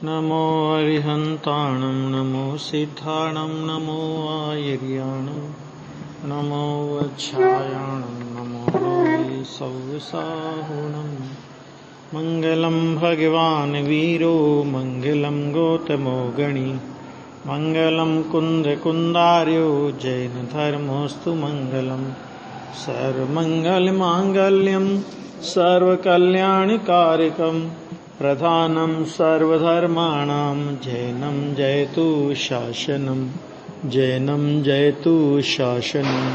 नमो अरिहन्ताणं नमो सिद्धाणं नमो आयर्याणं नमो वच्छायाणं नमो लोहि सव्यसाहुणं मङ्गलं भगवान् वीरो मङ्गलं गौतमो गणी मङ्गलं कुन्दकुन्दार्यो जैनधर्मोऽस्तु मङ्गलम् सर्वमङ्गलमाङ्गल्यं सर्वकल्याणकारकं प्रधानं सर्वधर्माणां जैनं जयतु शासनं जैनं जयतु शासनं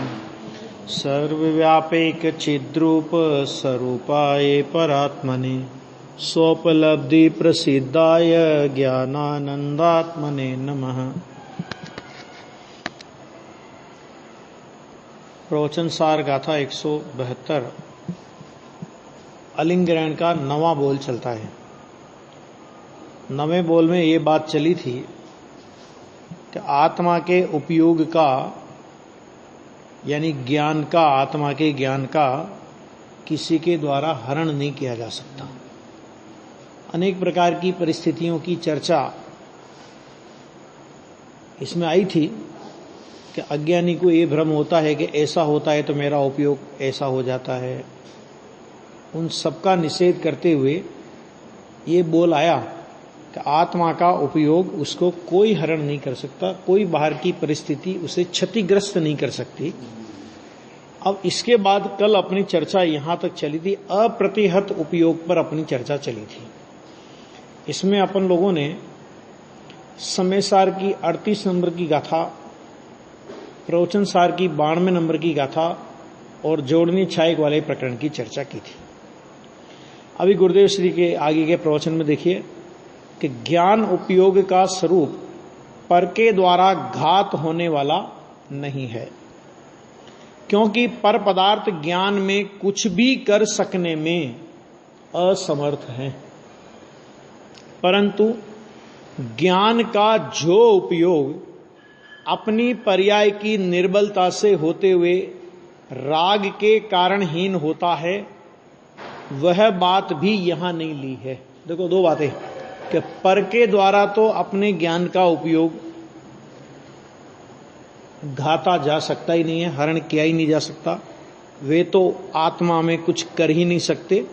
सर्वव्यापैकचिद्रूप स्वरूपाय परात्मने स्वोपलब्धि प्रसिद्धाय ज्ञानानन्दात्मने नमः। प्रवचन सार गाथा 172 अलिंग ग्रहण का 9वां बोल चलता है। 9वें बोल में ये बात चली थी कि आत्मा के उपयोग का यानी ज्ञान का, आत्मा के ज्ञान का किसी के द्वारा हरण नहीं किया जा सकता। अनेक प्रकार की परिस्थितियों की चर्चा इसमें आई थी कि अज्ञानी को ये भ्रम होता है कि ऐसा होता है तो मेरा उपयोग ऐसा हो जाता है। उन सबका निषेध करते हुए ये बोल आया कि आत्मा का उपयोग उसको कोई हरण नहीं कर सकता, कोई बाहर की परिस्थिति उसे क्षतिग्रस्त नहीं कर सकती। अब इसके बाद कल अपनी चर्चा यहां तक चली थी, अप्रतिहत उपयोग पर अपनी चर्चा चली थी। इसमें अपन लोगों ने समय सार की 38 नंबर की गाथा, प्रवचन सार की 92 नंबर की गाथा और जोड़नी छायक वाले प्रकरण की चर्चा की थी। अभी गुरुदेव श्री के आगे के प्रवचन में देखिए कि ज्ञान उपयोग का स्वरूप पर के द्वारा घात होने वाला नहीं है, क्योंकि पर पदार्थ ज्ञान में कुछ भी कर सकने में असमर्थ है, परंतु ज्ञान का जो उपयोग अपनी पर्याय की निर्बलता से होते हुए राग के कारण हीन होता है, वह बात भी यहां नहीं ली है। देखो दो बातें कि पर के द्वारा तो अपने ज्ञान का उपयोग घाता जा सकता ही नहीं है, हरण किया ही नहीं जा सकता, वे तो आत्मा में कुछ कर ही नहीं सकते।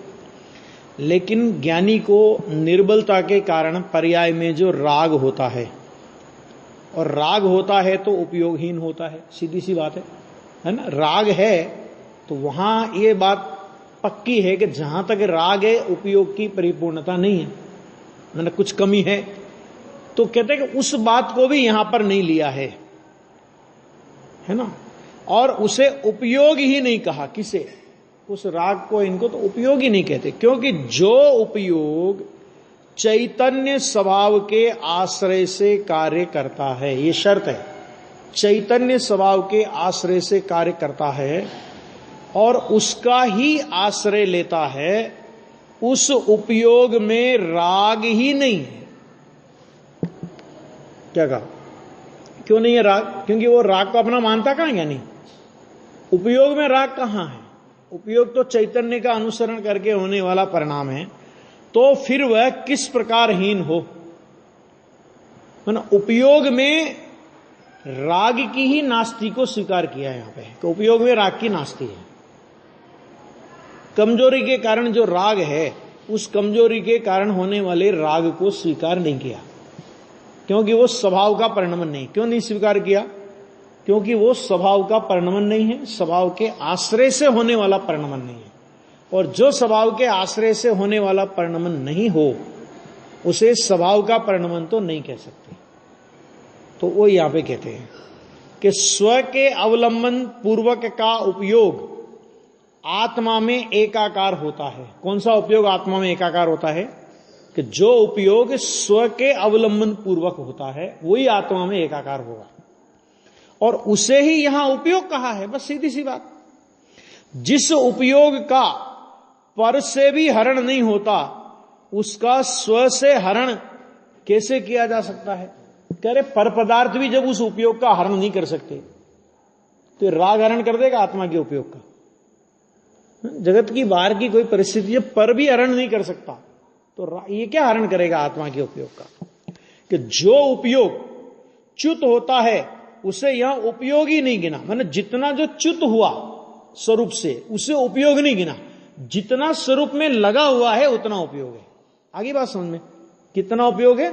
लेकिन ज्ञानी को निर्बलता के कारण पर्याय में जो राग होता है, और राग होता है तो उपयोगहीन होता है, सीधी सी बात है ना। राग है तो वहां ये बात पक्की है कि जहां तक राग है उपयोग की परिपूर्णता नहीं है, मतलब कुछ कमी है। तो कहते हैं कि उस बात को भी यहां पर नहीं लिया है ना, और उसे उपयोग ही नहीं कहा। किसे? उस राग को, इनको तो उपयोग ही नहीं कहते, क्योंकि जो उपयोग चैतन्य स्वभाव के आश्रय से कार्य करता है, ये शर्त है, चैतन्य स्वभाव के आश्रय से कार्य करता है और उसका ही आश्रय लेता है, उस उपयोग में राग ही नहीं है। क्या कहा? क्यों नहीं है राग? क्योंकि वो राग को अपना मानता कहां है, नहीं उपयोग में राग कहां है। उपयोग तो चैतन्य का अनुसरण करके होने वाला परिणाम है, तो फिर वह किस प्रकार हीन हो। उपयोग में राग की ही नास्ती को स्वीकार किया है यहां पे, तो उपयोग में राग की नास्ती है। कमजोरी के कारण जो राग है, उस कमजोरी के कारण होने वाले राग को स्वीकार नहीं किया, क्योंकि वो स्वभाव का परिणमन नहीं। क्यों नहीं स्वीकार किया? क्योंकि वो स्वभाव का परिणमन नहीं है, स्वभाव के आश्रय से होने वाला परिणमन नहीं है। और जो स्वभाव के आश्रय से होने वाला परिणमन नहीं हो, उसे स्वभाव का परिणमन तो नहीं कह सकते। तो वो यहां पे कहते हैं कि स्व के अवलंबन पूर्वक का उपयोग आत्मा में एकाकार होता है। कौन सा उपयोग आत्मा में एकाकार होता है? कि जो उपयोग स्व के अवलंबन पूर्वक होता है वही आत्मा में एकाकार होगा, और उसे ही यहां उपयोग कहा है। बस सीधी सी बात। जिस उपयोग का पर से भी हरण नहीं होता, उसका स्व से हरण कैसे किया जा सकता है? कह रहे पर पदार्थ भी जब उस उपयोग का हरण नहीं कर सकते, तो राग हरण कर देगा आत्मा के उपयोग का। जगत की बाहर की कोई परिस्थिति पर भी हरण नहीं कर सकता, तो ये क्या हरण करेगा आत्मा के उपयोग का। कि जो उपयोग च्युत होता है उसे यहां उपयोग ही नहीं गिना, मतलब जितना जो च्युत हुआ स्वरूप से उसे उपयोग नहीं गिना, जितना स्वरूप में लगा हुआ है उतना उपयोग है। आगे बात समझ में, कितना उपयोग है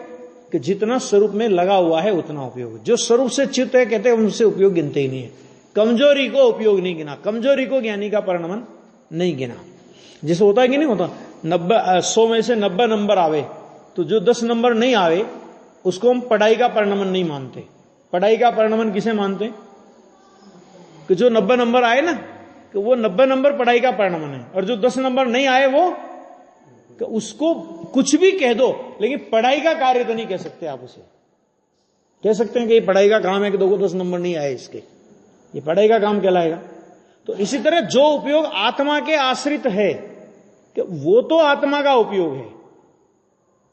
कि जितना स्वरूप में लगा हुआ है उतना उपयोग है। जो स्वरूप से च्युत है कहते हैं उनसे उपयोग गिनते ही नहीं है। कमजोरी को उपयोग नहीं गिना, कमजोरी को ज्ञानी का परिणमन नहीं गिना। जैसे होता है कि नहीं होता, 100 में से 90 नंबर आवे तो जो 10 नंबर नहीं आवे उसको हम पढ़ाई का परिणमन नहीं मानते। पढ़ाई का परिणमन किसे मानते? कि जो 90 नंबर आए ना, कि वो 90 नंबर पढ़ाई का परिणमन है, और जो 10 नंबर नहीं आए वो, कि उसको कुछ भी कह दो लेकिन पढ़ाई का कार्य तो नहीं कह सकते आप उसे। कह सकते हैं कि ये पढ़ाई का काम है कि 2 को 10 नंबर नहीं आए इसके, ये पढ़ाई का काम कहलाएगा। तो इसी तरह जो उपयोग आत्मा के आश्रित है कि वो तो आत्मा का उपयोग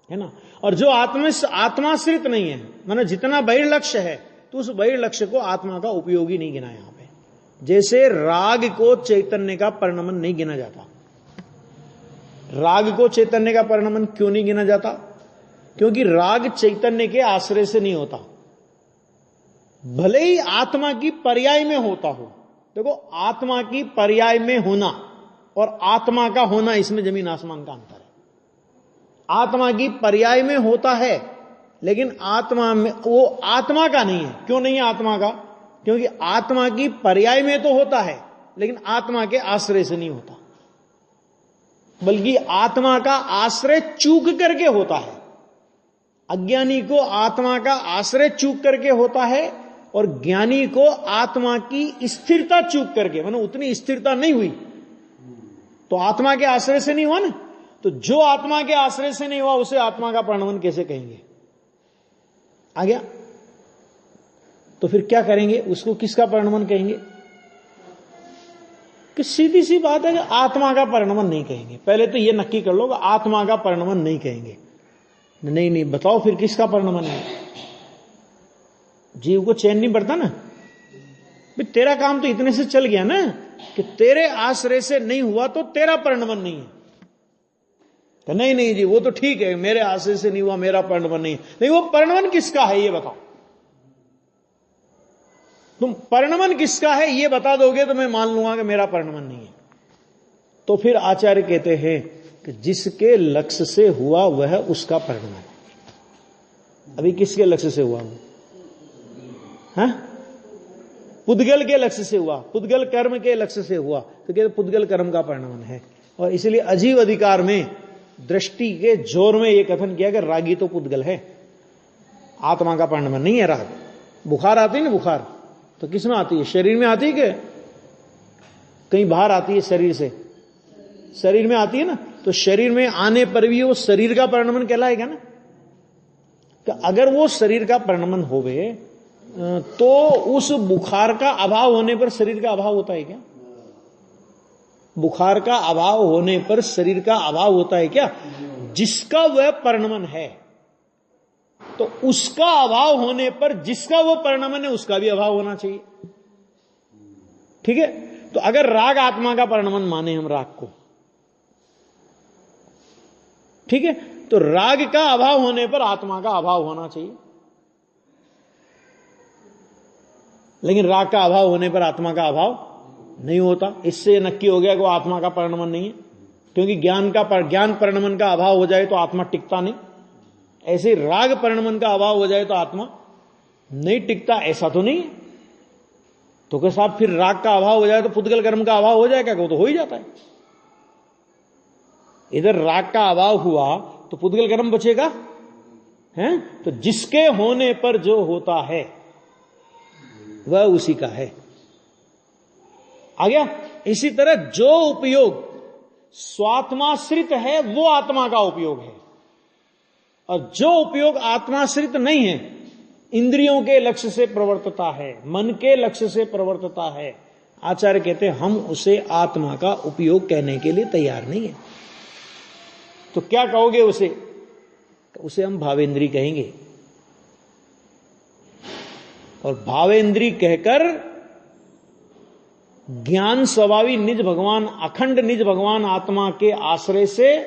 है ना, और जो आत्माश्रित नहीं है, माने जितना बहिर्लक्ष्य है तो उस बहिर्लक्ष्य को आत्मा का उपयोगी नहीं गिना यहां पे। जैसे राग को चैतन्य का परिणमन नहीं गिना जाता। राग को चैतन्य का परिणमन क्यों नहीं गिना जाता? क्योंकि राग चैतन्य के आश्रय से नहीं होता, भले ही आत्मा की पर्याय में होता हो। देखो, आत्मा की पर्याय में होना और आत्मा का होना, इसमें जमीन आसमान का अंतर है। आत्मा की पर्याय में होता है लेकिन आत्मा में, वो आत्मा का नहीं है। क्यों नहीं है आत्मा का? क्योंकि आत्मा की पर्याय में तो होता है लेकिन आत्मा के आश्रय से नहीं होता, बल्कि आत्मा का आश्रय चूक करके होता है। अज्ञानी को आत्मा का आश्रय चूक करके होता है और ज्ञानी को आत्मा की स्थिरता चूक करके, मतलब उतनी स्थिरता नहीं हुई तो आत्मा के आश्रय से नहीं हुआ ना। तो जो आत्मा के आश्रय से नहीं हुआ उसे आत्मा का परिणमन कैसे कहेंगे? आ गया? तो फिर क्या करेंगे? उसको किसका परिणमन कहेंगे? कि सीधी सी बात है कि आत्मा का परिणमन नहीं कहेंगे। पहले तो यह नक्की कर लो कि आत्मा का परिणमन नहीं कहेंगे। नहीं, बताओ फिर किसका परिणमन है? जीव को चैन नहीं बढ़ता ना, भी तेरा काम तो इतने से चल गया ना कि तेरे आश्रय से नहीं हुआ तो तेरा परिणमन नहीं है। तो नहीं जी, वो तो ठीक है, मेरे आश्रय से नहीं हुआ, मेरा परिणमन नहीं है। नहीं, वो परिणमन किसका है ये बताओ। तुम परिणमन किसका है ये बता दोगे तो मैं मान लूंगा कि मेरा परिणमन नहीं है। तो फिर आचार्य कहते हैं कि जिसके लक्ष्य से हुआ वह उसका परिणमन। अभी किसके लक्ष्य से हुआ वो? पुद्गल के लक्ष्य से हुआ, पुद्गल कर्म के लक्ष्य से हुआ, तो कहते पुद्गल कर्म का परिणमन है। और इसलिए अजीव अधिकार में दृष्टि के जोर में यह कथन किया कि रागी तो पुद्गल है, आत्मा का परिणमन नहीं है राग। बुखार आती है ना, बुखार तो किस में आती है? शरीर में आती है कि कहीं बाहर आती है? शरीर से, शरीर में आती है ना। तो शरीर में आने पर भी वो शरीर का परिणमन कहलाएगा ना। तो अगर वो शरीर का परिणमन होवे तो उस बुखार का अभाव होने पर शरीर का अभाव होता है क्या? बुखार का अभाव होने पर शरीर का अभाव होता है क्या? जिसका वह परिणमन है तो उसका अभाव होने पर जिसका वो परिणमन है उसका भी अभाव होना चाहिए। ठीक है? तो अगर राग आत्मा का परिणमन माने हम राग को, ठीक है, तो राग का अभाव होने पर आत्मा का अभाव होना चाहिए, लेकिन राग का अभाव होने पर आत्मा का अभाव नहीं होता। इससे नक्की हो गया कि वो आत्मा का परिणमन नहीं है, क्योंकि ज्ञान परिणमन का अभाव हो जाए तो आत्मा टिकता नहीं। ऐसे राग परिणमन का अभाव हो जाए तो आत्मा नहीं टिकता, ऐसा तो नहीं है। तो क्या साहब फिर राग का अभाव हो जाए तो पुद्गल कर्म का अभाव हो जाएगा? वो तो हो ही जाता है। इधर राग का अभाव हुआ तो पुद्गल कर्म बचेगा है? तो जिसके होने पर जो होता है वह उसी का है। आ गया? इसी तरह जो उपयोग स्वात्माश्रित है वो आत्मा का उपयोग है, और जो उपयोग आत्माश्रित नहीं है, इंद्रियों के लक्ष्य से प्रवर्तता है, मन के लक्ष्य से प्रवर्तता है, आचार्य कहते हैं हम उसे आत्मा का उपयोग कहने के लिए तैयार नहीं है। तो क्या कहोगे उसे? तो उसे हम भावेंद्री कहेंगे। और भावेंद्री कहकर ज्ञान स्वभावी निज भगवान, अखंड निज भगवान आत्मा के आश्रय से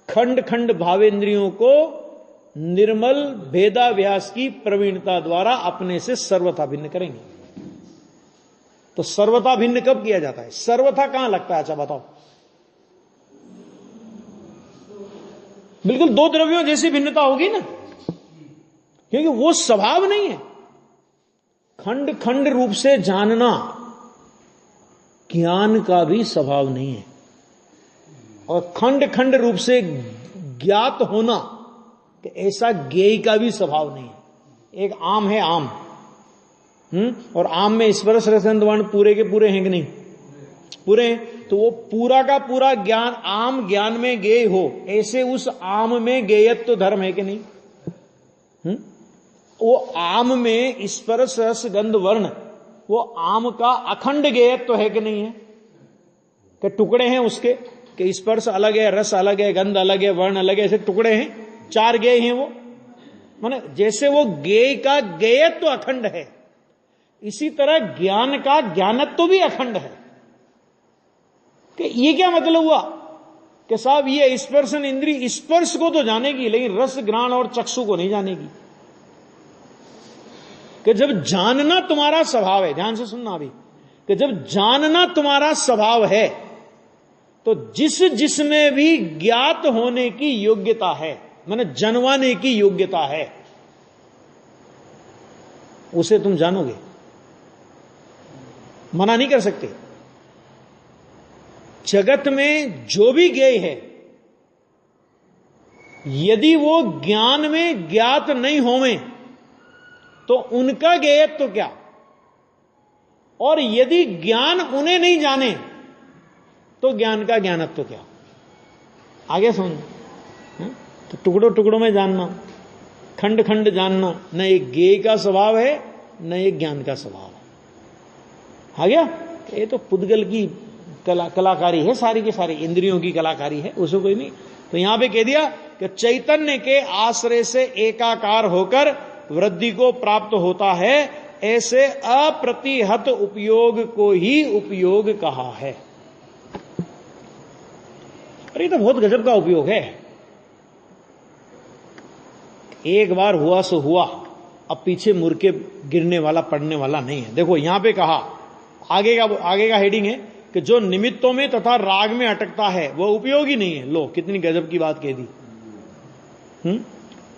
खंड खंड भावेंद्रियों को निर्मल भेदाभ्यास की प्रवीणता द्वारा अपने से सर्वथा भिन्न करेंगे। तो सर्वथा भिन्न कब किया जाता है? सर्वथा कहां लगता है? अच्छा बताओ। बिल्कुल दो द्रव्यों जैसी भिन्नता होगी ना, क्योंकि वो स्वभाव नहीं है। खंड खंड रूप से जानना ज्ञान का भी स्वभाव नहीं है, और खंड खंड रूप से ज्ञात होना कि ऐसा ज्ञेय का भी स्वभाव नहीं है। एक आम है, आम, और आम में स्पर्श रसगंध वर्ण पूरे के पूरे हैं कि नहीं? पूरे हैं। तो वो पूरा का पूरा ज्ञान, आम ज्ञान में ज्ञेय हो, ऐसे उस आम में ज्ञेयत्व तो धर्म है कि नहीं? वो आम में स्पर्श रस गंध वर्ण, वो आम का अखंड ज्ञेयत्व तो है कि नहीं है? कि टुकड़े हैं उसके, कि स्पर्श अलग है, रस अलग है, गंध अलग है, वर्ण अलग है, ऐसे टुकड़े हैं, चार ज्ञेय हैं वो। माने जैसे वो ज्ञेय का ज्ञेयत्व तो अखंड है, इसी तरह ज्ञान का ज्ञानत्व तो भी अखंड है। कि ये क्या मतलब हुआ कि साहब ये स्पर्शन इंद्री स्पर्श को तो जानेगी, लेकिन रस घ्राण और चक्षु को नहीं जानेगी। कि जब जानना तुम्हारा स्वभाव है, ध्यान से सुनना अभी, कि जब जानना तुम्हारा स्वभाव है, तो जिसमें भी ज्ञात होने की योग्यता है, माने जनवाने की योग्यता है, उसे तुम जानोगे, मना नहीं कर सकते। जगत में जो भी ज्ञेय है, यदि वो ज्ञान में ज्ञात नहीं होवे तो उनका ज्ञेयत्व तो क्या, और यदि ज्ञान उन्हें नहीं जाने तो ज्ञान का ज्ञानत्व तो क्या। आगे सुन। तो टुकड़ों टुकड़ों में जानना, खंड खंड जानना, न एक ज्ञेय का स्वभाव है न एक ज्ञान का स्वभाव है। आ गया? ये तो पुद्गल की कलाकारी है, सारी की सारी इंद्रियों की कलाकारी है, उसको कोई नहीं। तो यहां पे कह दिया कि चैतन्य के आश्रय से एकाकार होकर वृद्धि को प्राप्त होता है, ऐसे अप्रतिहत उपयोग को ही उपयोग कहा है। अरे तो बहुत गजब का उपयोग है। एक बार हुआ सो हुआ, अब पीछे मुड़ के गिरने वाला पड़ने वाला नहीं है। देखो यहां पे कहा, आगे का हेडिंग है कि जो निमित्तों में तथा राग में अटकता है वह उपयोगी नहीं है। लो कितनी गजब की बात कह दी।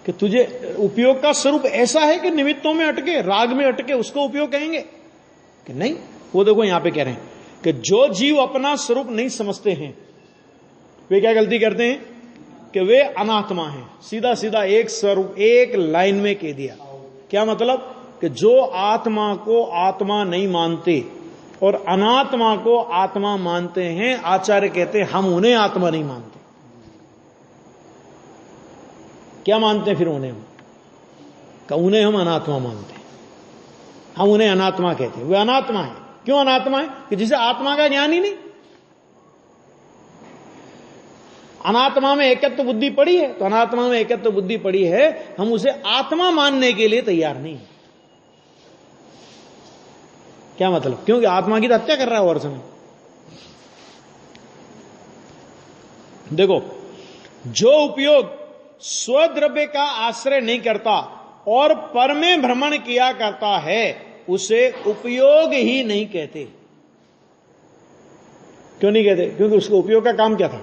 कि तुझे उपयोग का स्वरूप ऐसा है कि निमित्तों में अटके, राग में अटके, उसको उपयोग कहेंगे कि नहीं? वो देखो यहां पे कह रहे हैं कि जो जीव अपना स्वरूप नहीं समझते हैं वे क्या गलती करते हैं कि वे अनात्मा हैं। सीधा सीधा एक स्वरूप एक लाइन में कह दिया। क्या मतलब? कि जो आत्मा को आत्मा नहीं मानते और अनात्मा को आत्मा मानते हैं, आचार्य कहते हैं हम उन्हें आत्मा नहीं मानते। क्या मानते हैं फिर उन्हें? उन्हें हम अनात्मा मानते हैं, हम उन्हें अनात्मा कहते हैं। वे अनात्मा है। क्यों अनात्मा है? कि जिसे आत्मा का ज्ञान ही नहीं। अनात्मा में एकत्व बुद्धि पड़ी है, तो अनात्मा में एकत्व बुद्धि पड़ी है, हम उसे आत्मा मानने के लिए तैयार नहीं है। क्या मतलब? क्योंकि आत्मा की तो हत्या कर रहा है और समय। देखो, जो उपयोग स्वद्रव्य का आश्रय नहीं करता और पर में भ्रमण किया करता है उसे उपयोग ही नहीं कहते। क्यों नहीं कहते? क्योंकि उसको उपयोग का काम क्या था?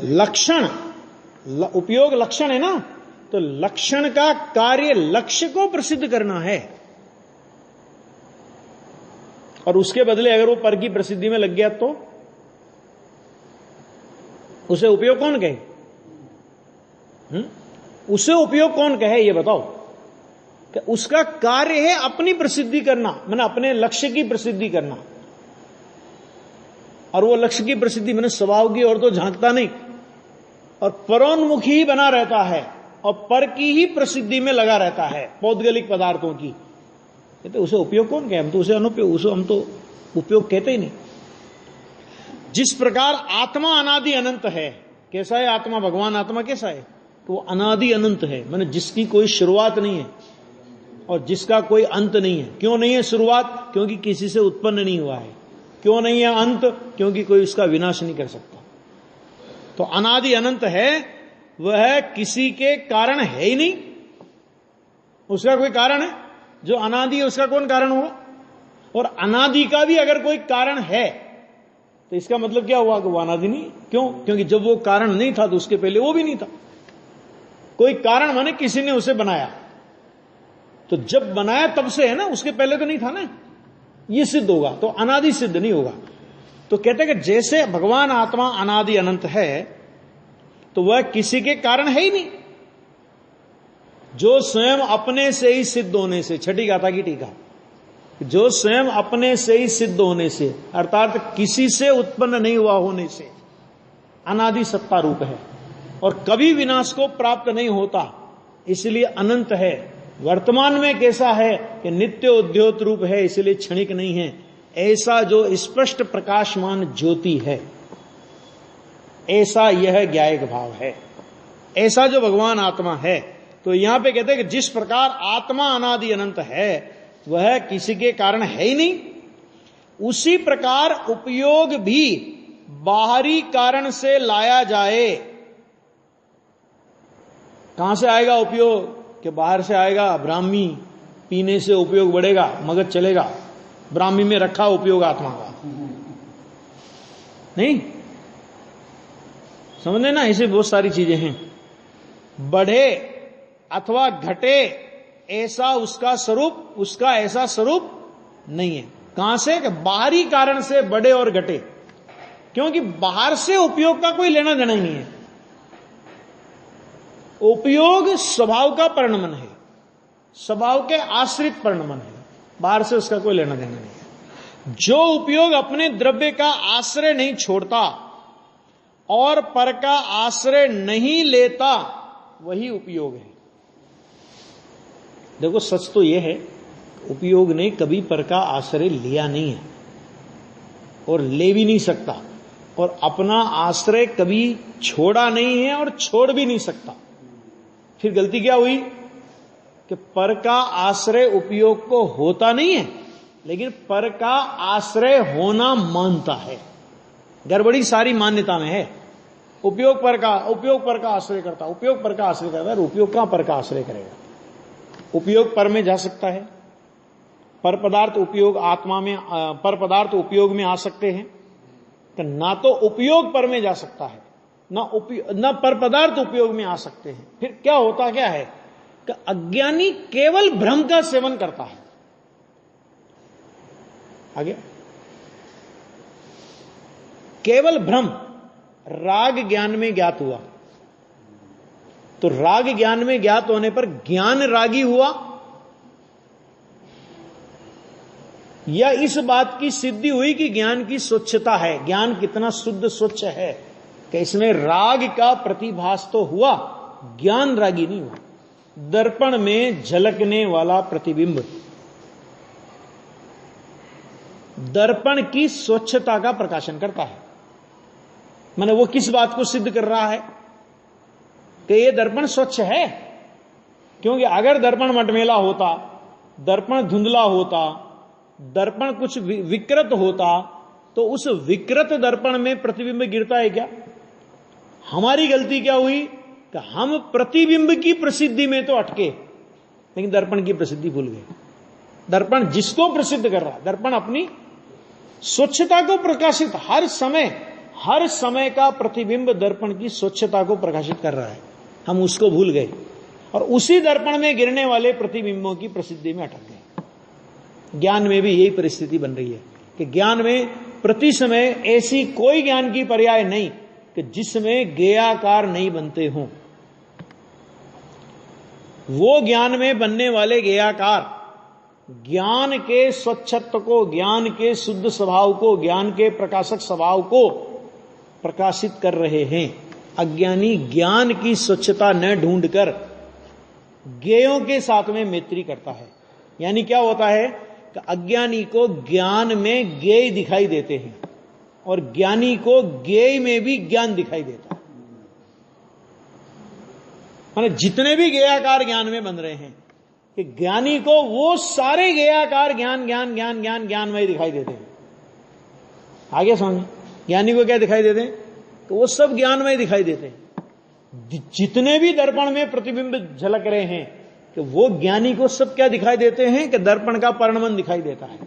लक्षण। उपयोग लक्षण है ना, तो लक्षण का कार्य लक्ष्य को प्रसिद्ध करना है, और उसके बदले अगर वो पर की प्रसिद्धि में लग गया तो उसे उपयोग कौन कहे? उसे उपयोग कौन कहे ये बताओ? कि उसका कार्य है अपनी प्रसिद्धि करना, मैंने अपने लक्ष्य की प्रसिद्धि करना, और वो लक्ष्य की प्रसिद्धि मैंने स्वभाव की और तो झांकता नहीं, और परोन्मुखी ही बना रहता है और पर की ही प्रसिद्धि में लगा रहता है, पौद्गलिक पदार्थों की। तो उसे उपयोग कौन कहे? हम तो उसे अनुपयोग, उसे हम तो उपयोग कहते ही नहीं। जिस प्रकार आत्मा अनादि अनंत है। कैसा है आत्मा? भगवान आत्मा कैसा है? तो वो अनादि अनंत है, माने जिसकी कोई शुरुआत नहीं है और जिसका कोई अंत नहीं है। क्यों नहीं है शुरुआत? क्योंकि किसी से उत्पन्न नहीं हुआ है। क्यों नहीं है अंत? क्योंकि कोई उसका विनाश नहीं कर सकता। तो अनादि अनंत है, वह किसी के कारण है ही नहीं। उसका कोई कारण है? जो अनादि है उसका कौन कारण होगा? और अनादि का भी अगर कोई कारण है तो इसका मतलब क्या हुआ कि वो अनादि नहीं। क्यों? क्योंकि जब वो कारण नहीं था तो उसके पहले वो भी नहीं था। कोई कारण माने किसी ने उसे बनाया, तो जब बनाया तब से है ना, उसके पहले तो नहीं था ना। ये सिद्ध होगा, तो अनादि सिद्ध नहीं होगा। तो कहते हैं कि जैसे भगवान आत्मा अनादि अनंत है तो वह किसी के कारण है ही नहीं, जो स्वयं अपने से ही सिद्ध होने से, छठी गाथा की टीका, जो स्वयं अपने से ही सिद्ध होने से अर्थात किसी से उत्पन्न नहीं हुआ होने से अनादि सत्ता रूप है और कभी विनाश को प्राप्त नहीं होता, इसलिए अनंत है। वर्तमान में कैसा है कि नित्य उद्योत रूप है, इसलिए क्षणिक नहीं है। ऐसा जो स्पष्ट प्रकाशमान ज्योति है, ऐसा यह ज्ञायक भाव है। ऐसा जो भगवान आत्मा है, तो यहां पे कहते हैं कि जिस प्रकार आत्मा अनादि अनंत है वह किसी के कारण है ही नहीं, उसी प्रकार उपयोग भी बाहरी कारण से लाया जाए। कहां से आएगा उपयोग? कि बाहर से आएगा। ब्राह्मी पीने से उपयोग बढ़ेगा, मगज चलेगा। ब्राह्मी में रखा उपयोग आत्मा का नहीं, समझे ना। ऐसे बहुत सारी चीजें हैं। बढ़े अथवा घटे ऐसा उसका स्वरूप, उसका ऐसा स्वरूप नहीं है। कहां से? कि बाहरी कारण से बढ़े और घटे, क्योंकि बाहर से उपयोग का कोई लेना देना ही नहीं है। उपयोग स्वभाव का परिणमन है, स्वभाव के आश्रित परिणमन है, बाहर से उसका कोई लेना देना नहीं है। जो उपयोग अपने द्रव्य का आश्रय नहीं छोड़ता और पर का आश्रय नहीं लेता वही उपयोग है। देखो सच तो यह है, उपयोग ने कभी पर का आश्रय लिया नहीं है और ले भी नहीं सकता, और अपना आश्रय कभी छोड़ा नहीं है और छोड़ भी नहीं सकता। फिर गलती क्या हुई कि पर का आश्रय उपयोग को होता नहीं है, लेकिन पर का आश्रय होना मानता है। गड़बड़ी सारी मान्यता में है। उपयोग पर का आश्रय करता, उपयोग पर का आश्रय करता है। उपयोग कहां पर का आश्रय करेगा? उपयोग पर में जा सकता है, पर पदार्थ उपयोग आत्मा में, पर पदार्थ उपयोग में आ सकते हैं। तो ना तो उपयोग पर में जा सकता है, ना पर पदार्थ उपयोग में आ सकते हैं। फिर क्या होता क्या है कि अज्ञानी केवल भ्रम का सेवन करता है। आगे केवल भ्रम, राग ज्ञान में ज्ञात हुआ, तो राग ज्ञान में ज्ञात होने पर ज्ञान रागी हुआ, या इस बात की सिद्धि हुई कि ज्ञान की स्वच्छता है, ज्ञान कितना शुद्ध स्वच्छ है कि इसमें राग का प्रतिभास तो हुआ, ज्ञान रागी नहीं हुआ। दर्पण में झलकने वाला प्रतिबिंब दर्पण की स्वच्छता का प्रकाशन करता है। माने वो किस बात को सिद्ध कर रहा है कि ये दर्पण स्वच्छ है? क्योंकि अगर दर्पण मटमेला होता, दर्पण धुंधला होता, दर्पण कुछ विकृत होता, तो उस विकृत दर्पण में प्रतिबिंब गिरता है क्या? हमारी गलती क्या हुई कि हम प्रतिबिंब की प्रसिद्धि में तो अटके, लेकिन दर्पण की प्रसिद्धि भूल गए। दर्पण जिसको प्रसिद्ध कर रहा है, दर्पण अपनी स्वच्छता को प्रकाशित, हर समय का प्रतिबिंब दर्पण की स्वच्छता को प्रकाशित कर रहा है, हम उसको भूल गए और उसी दर्पण में गिरने वाले प्रतिबिंबों की प्रसिद्धि में अटक गए। ज्ञान में भी यही परिस्थिति बन रही है कि ज्ञान में प्रति समय ऐसी कोई ज्ञान की पर्याय नहीं कि जिसमें ज्ञेयाकार नहीं बनते हों। वो ज्ञान में बनने वाले ज्ञेयाकार ज्ञान के स्वच्छत्व को, ज्ञान के शुद्ध स्वभाव को, ज्ञान के प्रकाशक स्वभाव को प्रकाशित कर रहे हैं। अज्ञानी ज्ञान की स्वच्छता न ढूंढकर ज्ञेयों के साथ में मैत्री करता है। यानी क्या होता है कि अज्ञानी को ज्ञान में ज्ञेय दिखाई देते हैं और ज्ञानी को ज्ञेय में भी ज्ञान दिखाई देता है। माने जितने भी ज्ञेयाकार ज्ञान में बन रहे हैं कि ज्ञानी को वो सारे ज्ञेयाकार ज्ञानमय दिखाई देते हैं। आगे समझ, ज्ञानी को क्या दिखाई देते हैं? तो वो सब ज्ञानमय दिखाई देते हैं। जितने भी दर्पण में प्रतिबिंब झलक रहे हैं कि वो ज्ञानी को सब क्या दिखाई देते हैं कि दर्पण का परिणमन दिखाई देता है,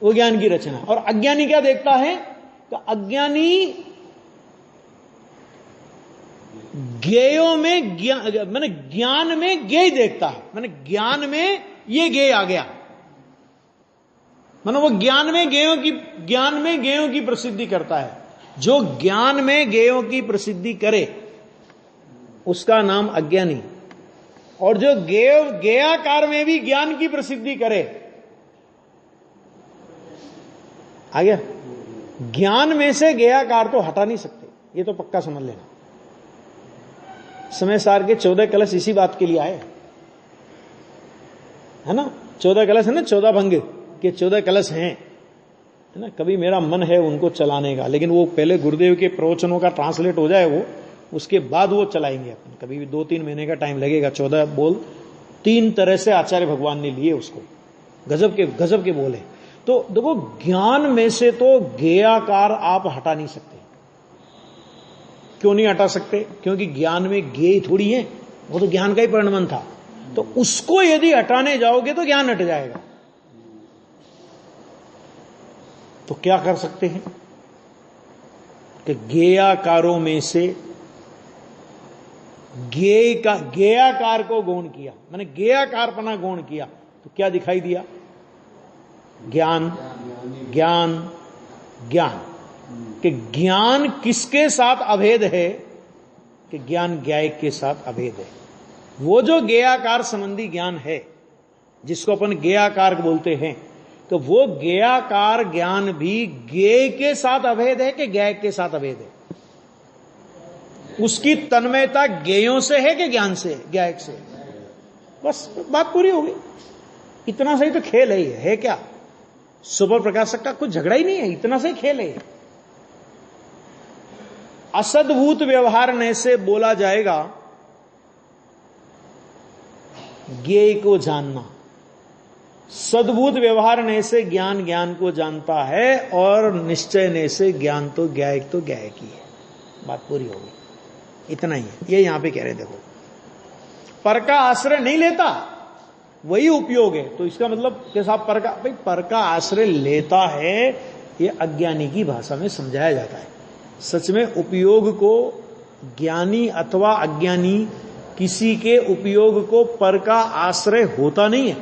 वो ज्ञान की रचना। और अज्ञानी क्या देखता है कि अज्ञानी ज्ञेयों में मैंने ज्ञान में ज्ञेय देखता है, मैंने ज्ञान में ये ज्ञेय आ गया, वो ज्ञान में ज्ञेयों की प्रसिद्धि करता है। जो ज्ञान में ज्ञेयों की प्रसिद्धि करे उसका नाम अज्ञानी, और जो ज्ञेयाकार में भी ज्ञान की प्रसिद्धि करे, आ गया। ज्ञान में से ज्ञेयाकार तो हटा नहीं सकते, ये तो पक्का समझ लेना। समय सार के 14 कलश इसी बात के लिए आए, है ना। 14 कलश है ना, 14 भंग के 14 कलश हैं, है ना। कभी मेरा मन है उनको चलाने का, लेकिन वो पहले गुरुदेव के प्रवचनों का ट्रांसलेट हो जाए वो, उसके बाद वो चलाएंगे अपन। कभी भी 2-3 महीने का टाइम लगेगा। 14 बोल 3 तरह से आचार्य भगवान ने लिए उसको, गजब के बोले। तो देखो, ज्ञान में से तो ज्ञेयाकार आप हटा नहीं सकते। क्यों नहीं हटा सकते? क्योंकि ज्ञान में ज्ञेय थोड़ी है, वो तो ज्ञान का ही परिणमन था। तो उसको यदि हटाने जाओगे तो ज्ञान हट जाएगा। तो क्या कर सकते हैं कि ज्ञेयाकारों में से ज्ञेयाकार को गौण किया, मैंने ज्ञेयाकारपना गौण किया, तो क्या दिखाई दिया? ज्ञान ज्ञान ज्ञान। कि ज्ञान किसके साथ अभेद है? कि ज्ञान ज्ञायक के साथ अभेद है। वो जो ज्ञेयाकार संबंधी ज्ञान है, जिसको अपन ज्ञेयाकार बोलते हैं, तो वो ज्ञेयाकार ज्ञान भी ज्ञेय के साथ अभेद है कि ज्ञायक के साथ अभेद है? उसकी तन्मयता ज्ञेयों से है कि ज्ञान से, ज्ञायक से? बस बात पूरी हो गई। इतना सही तो खेल है क्या? सुपर प्रकाशक का कुछ झगड़ा ही नहीं है, इतना सही खेल है। असद्भूत व्यवहार से बोला जाएगा ज्ञेय को जानना, सद्भूत व्यवहार से ज्ञान ज्ञान को जानता है, और निश्चय से ज्ञान तो ज्ञायक ही है। बात पूरी हो गई, इतना ही है। ये यहां पे कह रहे, देखो, पर का आश्रय नहीं लेता, वही उपयोग है। तो इसका मतलब कैसा? पर का आश्रय लेता है, ये अज्ञानी की भाषा में समझाया जाता है। सच में उपयोग को ज्ञानी अथवा अज्ञानी किसी के उपयोग को पर का आश्रय होता नहीं है।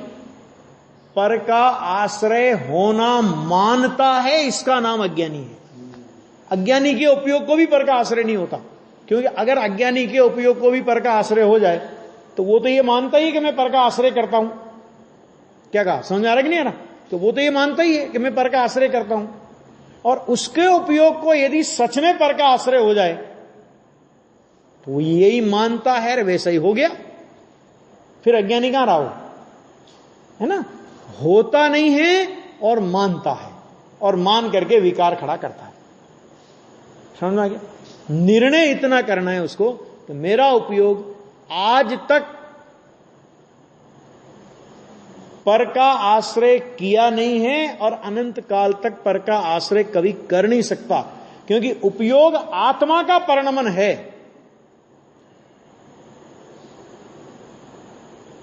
पर का आश्रय होना मानता है, इसका नाम अज्ञानी है। अज्ञानी के उपयोग को भी पर का आश्रय नहीं होता, क्योंकि अगर अज्ञानी के उपयोग को भी पर का आश्रय हो जाए तो वो तो ये मानता ही है कि मैं पर का आश्रय करता हूं। क्या कहा? समझ आ रहा कि नहीं आ रहा? तो वो तो ये मानता ही है कि मैं पर का आश्रय करता हूं, और उसके उपयोग को यदि सच में पर का आश्रय हो जाए तो वो यही मानता है, वैसा ही हो गया। फिर अज्ञानी कहां रहा हो, है ना? होता नहीं है और मानता है, और मान करके विकार खड़ा करता है। समझ में आ गया? निर्णय इतना करना है उसको कि मेरा उपयोग आज तक पर का आश्रय किया नहीं है, और अनंत काल तक पर का आश्रय कभी कर नहीं सकता, क्योंकि उपयोग आत्मा का परिणमन है।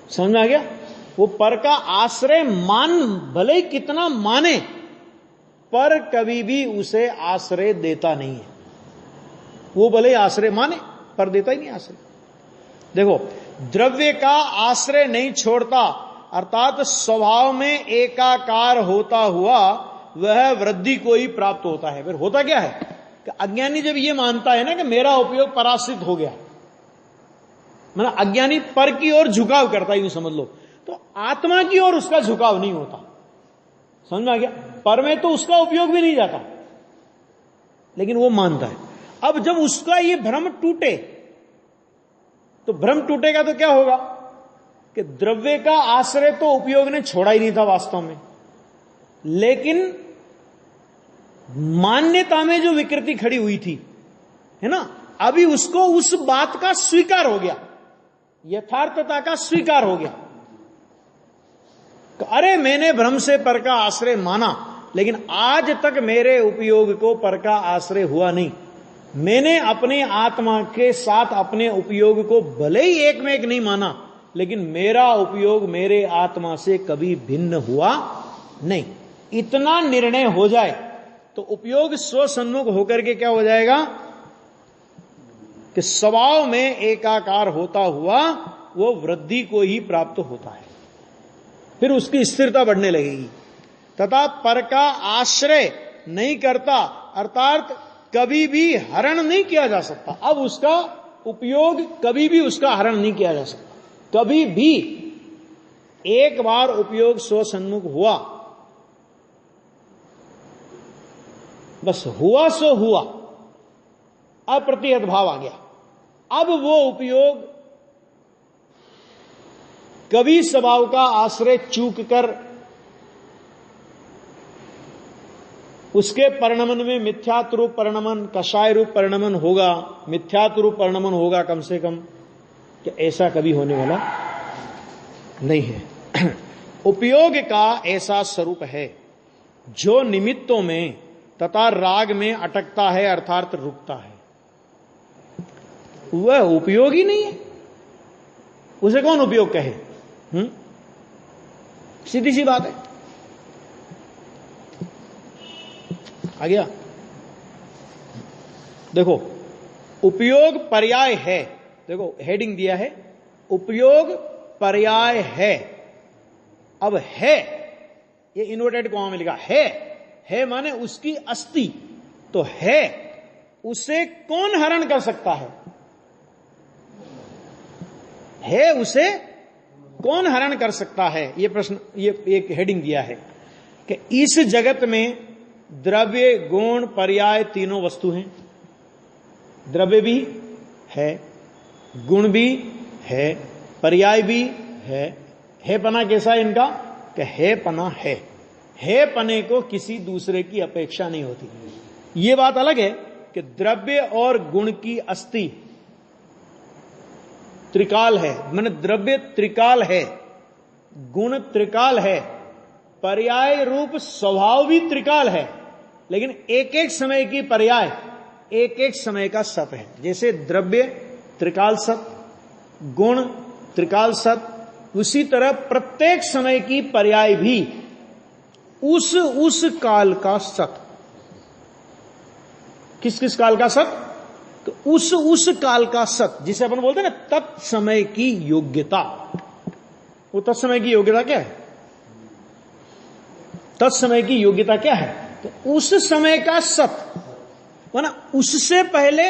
समझ में आ गया? वो पर का आश्रय भले ही कितना माने, पर कभी भी उसे आश्रय देता नहीं है। वो भले आश्रय माने पर देता ही नहीं आश्रय। देखो, द्रव्य का आश्रय नहीं छोड़ता, अर्थात स्वभाव में एकाकार होता हुआ वह वृद्धि को ही प्राप्त होता है। फिर होता क्या है कि अज्ञानी जब ये मानता है ना कि मेरा उपयोग पराश्रित हो गया, मतलब अज्ञानी पर की ओर झुकाव करता है, यूं समझ लो, तो आत्मा की ओर उसका झुकाव नहीं होता। समझ में आ गया? पर में तो उसका उपयोग भी नहीं जाता, लेकिन वो मानता है। अब जब उसका ये भ्रम टूटे, तो भ्रम टूटेगा तो क्या होगा कि द्रव्य का आश्रय तो उपयोग ने छोड़ा ही नहीं था वास्तव में, लेकिन मान्यता में जो विकृति खड़ी हुई थी, है ना, अभी उसको उस बात का स्वीकार हो गया, यथार्थता का स्वीकार हो गया। अरे मैंने भ्रम से पर का आश्रय माना, लेकिन आज तक मेरे उपयोग को पर का आश्रय हुआ नहीं। मैंने अपने आत्मा के साथ अपने उपयोग को भले ही एक में एक नहीं माना, लेकिन मेरा उपयोग मेरे आत्मा से कभी भिन्न हुआ नहीं। इतना निर्णय हो जाए तो उपयोग स्वसन्मुख होकर के क्या हो जाएगा कि स्वभाव में एकाकार होता हुआ वो वृद्धि को ही प्राप्त होता है, फिर उसकी स्थिरता बढ़ने लगेगी। तथा पर का आश्रय नहीं करता, अर्थात कभी भी हरण नहीं किया जा सकता। अब उसका उपयोग कभी भी उसका हरण नहीं किया जा सकता। कभी भी एक बार उपयोग स्वसन्मुख हुआ, बस हुआ सो हुआ, अप्रतिहत भाव आ गया। अब वो उपयोग कभी स्वभाव का आश्रय चूक कर उसके परिणमन में मिथ्यात्व रूप परिणमन, कषाय रूप परिणमन होगा, मिथ्यात्व रूप परिणमन होगा कम से कम, कि ऐसा कभी होने वाला नहीं है। उपयोग का ऐसा स्वरूप है जो निमित्तों में तथा राग में अटकता है, अर्थात रुकता है, वह उपयोग ही नहीं है। उसे कौन उपयोग कहे? सीधी सी बात है। आ गया? देखो, उपयोग पर्याय है। देखो हेडिंग दिया है, उपयोग पर्याय है। अब है, ये इन्वर्टेड कॉमा में लिखा है माने उसकी अस्ति तो है, उसे कौन हरण कर सकता है? उसे कौन हरण कर सकता है? ये प्रश्न, ये एक हेडिंग दिया है कि इस जगत में द्रव्य, गुण, पर्याय तीनों वस्तु हैं। द्रव्य भी है, गुण भी है, पर्याय भी है पना कैसा है इनका? कि है पना है पने को किसी दूसरे की अपेक्षा नहीं होती। ये बात अलग है कि द्रव्य और गुण की अस्थि त्रिकाल है, माने द्रव्य त्रिकाल है, गुण त्रिकाल है, पर्याय रूप स्वभाव भी त्रिकाल है, लेकिन एक एक समय की पर्याय एक एक समय का सत है। जैसे द्रव्य त्रिकाल सत, गुण त्रिकाल सत, उसी तरह प्रत्येक समय की पर्याय भी उस काल का सत। किस किस काल का सत? तो उस काल का सत, जिसे अपन बोलते हैं ना तत्समय की योग्यता। वो तत्समय की योग्यता क्या है? तत्समय की योग्यता क्या है? तो उस समय का सत, माना उससे पहले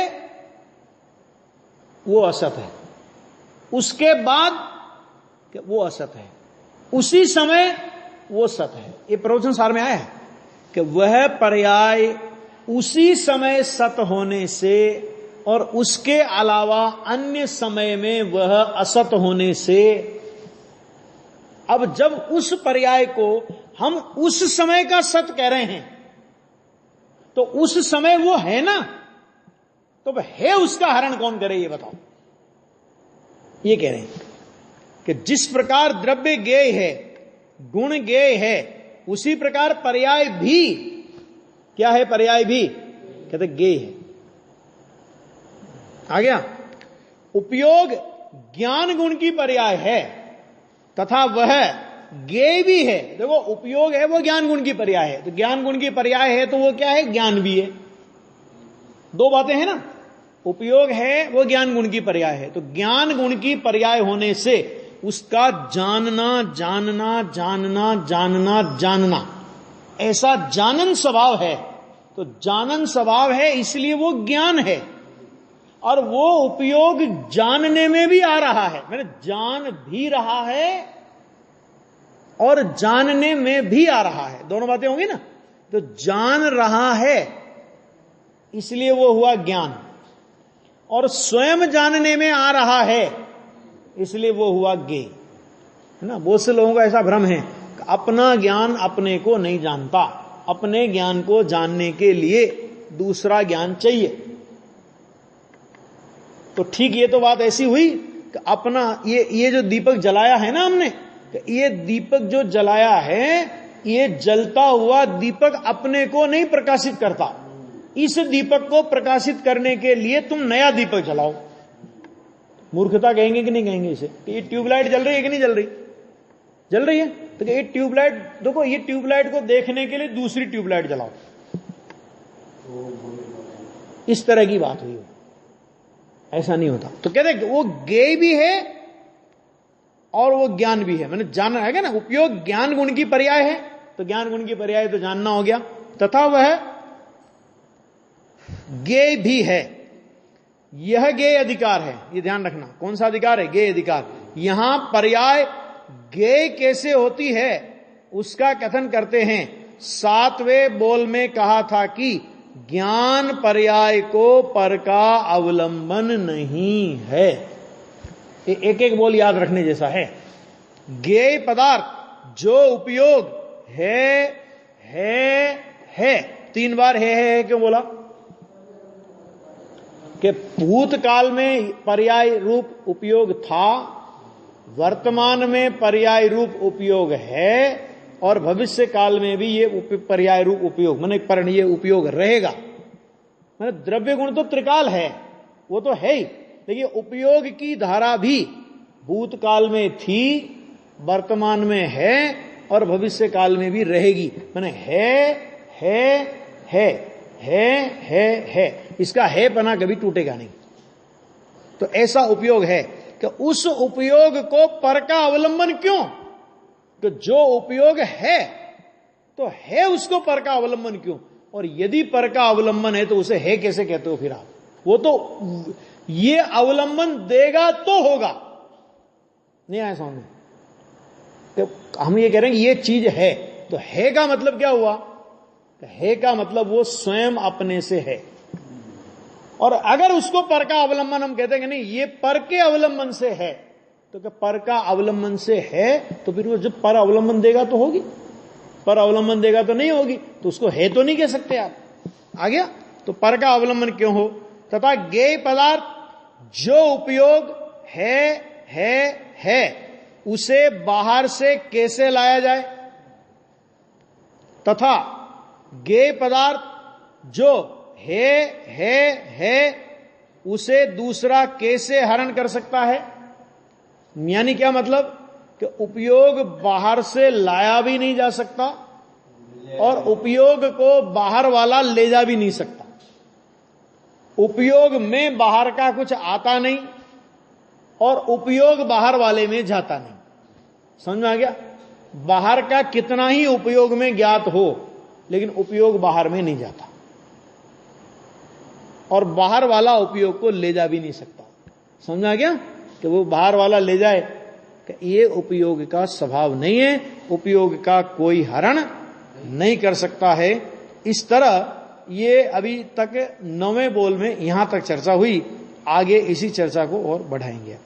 वो असत है, उसके बाद वो असत है, उसी समय वो सत है। ये प्रवचन सार में आया है कि वह पर्याय उसी समय सत होने से और उसके अलावा अन्य समय में वह असत होने से, अब जब उस पर्याय को हम उस समय का सत कह रहे हैं तो उस समय वो है ना, तो है उसका हरण कौन करे? ये बताओ। ये कह रहे हैं कि जिस प्रकार द्रव्य ज्ञेय है, गुण ज्ञेय है, उसी प्रकार पर्याय भी क्या है? पर्याय भी कहते ज्ञेय है। आ गया? उपयोग ज्ञान गुण की पर्याय है तथा वह ज्ञेय भी है। देखो, उपयोग है वो ज्ञान गुण की पर्याय है, तो ज्ञान गुण की पर्याय है तो वो क्या है? ज्ञान भी है। दो बातें हैं ना, उपयोग है वो ज्ञान गुण की पर्याय है, तो ज्ञान गुण की पर्याय होने से उसका जानना जानना जानना जानना जानना ऐसा जानन स्वभाव है। तो जानन स्वभाव है इसलिए वो ज्ञान है, और वो उपयोग जानने में भी आ रहा है, मैंने जान भी रहा है और जानने में भी आ रहा है। दोनों बातें होंगी ना। तो जान रहा है इसलिए वो हुआ ज्ञान, और स्वयं जानने में आ रहा है इसलिए वो हुआ ज्ञेय, है ना। बहुत से लोगों का ऐसा भ्रम है कि अपना ज्ञान अपने को नहीं जानता, अपने ज्ञान को जानने के लिए दूसरा ज्ञान चाहिए। तो ठीक ये तो बात ऐसी हुई कि अपना ये जो दीपक जलाया है ना हमने, ये दीपक जो जलाया है, ये जलता हुआ दीपक अपने को नहीं प्रकाशित करता, इस दीपक को प्रकाशित करने के लिए तुम नया दीपक जलाओ। मूर्खता कहेंगे कि नहीं कहेंगे इसे? कि ये ट्यूबलाइट जल रही है कि नहीं जल रही? जल रही है। तो ये ट्यूबलाइट देखो, ये ट्यूबलाइट को देखने के लिए दूसरी ट्यूबलाइट जलाओ। इस तरह की बात हुई। ऐसा नहीं होता। तो कहते वो ज्ञेय भी है और वो ज्ञान भी है। मैंने जानना है ना, उपयोग ज्ञान गुण की पर्याय है, तो ज्ञान गुण की पर्याय तो जानना हो गया। तथा वह ज्ञेय भी है। यह ज्ञेय अधिकार है, ये ध्यान रखना। कौन सा अधिकार है? ज्ञेय अधिकार। यहां पर्याय ज्ञेय कैसे होती है उसका कथन करते हैं। 7वें बोल में कहा था कि ज्ञान पर्याय को पर का अवलंबन नहीं है। एक एक बोल याद रखने जैसा है। ज्ञेय पदार्थ जो उपयोग है 3 बार है क्यों बोला? कि भूतकाल में पर्याय रूप उपयोग था, वर्तमान में पर्याय रूप उपयोग है, और भविष्य काल में भी ये पर्याय रूप उपयोग माने ये उपयोग रहेगा। माने द्रव्य गुण तो त्रिकाल है, वो तो है ही, लेकिन उपयोग की धारा भी भूतकाल में थी, वर्तमान में है और भविष्य काल में भी रहेगी। माने है। इसका है पना कभी टूटेगा नहीं। तो ऐसा उपयोग है कि उस उपयोग को पर का अवलंबन क्यों? तो जो उपयोग है तो है, उसको पर का अवलंबन क्यों? और यदि पर का अवलंबन है तो उसे है कैसे कहते हो फिर आप? वो तो ये अवलंबन देगा तो होगा। नहीं आया समझ में? तो हम ये कह रहे हैं कि ये चीज है, तो है का मतलब क्या हुआ? है का मतलब वो स्वयं अपने से है। और अगर उसको पर का अवलंबन हम कहते हैं कि नहीं ये पर के अवलंबन से है, तो क्या पर का अवलंबन से है, तो फिर वो जब पर अवलंबन देगा तो होगी, पर अवलंबन देगा तो नहीं होगी, तो उसको है तो नहीं कह सकते आप। आ गया? तो पर का अवलंबन क्यों हो? तथा ज्ञेय पदार्थ जो उपयोग है उसे बाहर से कैसे लाया जाए? तथा ज्ञेय पदार्थ जो है उसे दूसरा कैसे हरण कर सकता है? यानी क्या मतलब? कि उपयोग बाहर से लाया भी नहीं जा सकता और उपयोग को बाहर वाला ले जा भी नहीं सकता। उपयोग में बाहर का कुछ आता नहीं और उपयोग बाहर वाले में जाता नहीं। समझ में आ गया? बाहर का कितना ही उपयोग में ज्ञात हो, लेकिन उपयोग बाहर में नहीं जाता और बाहर वाला उपयोग को ले जा भी नहीं सकता। समझ आ गया? कि वो बाहर वाला ले जाए, कि ये उपयोग का स्वभाव नहीं है, उपयोग का कोई हरण नहीं कर सकता है। इस तरह ये अभी तक 9वें बोल में यहां तक चर्चा हुई। आगे इसी चर्चा को और बढ़ाएंगे।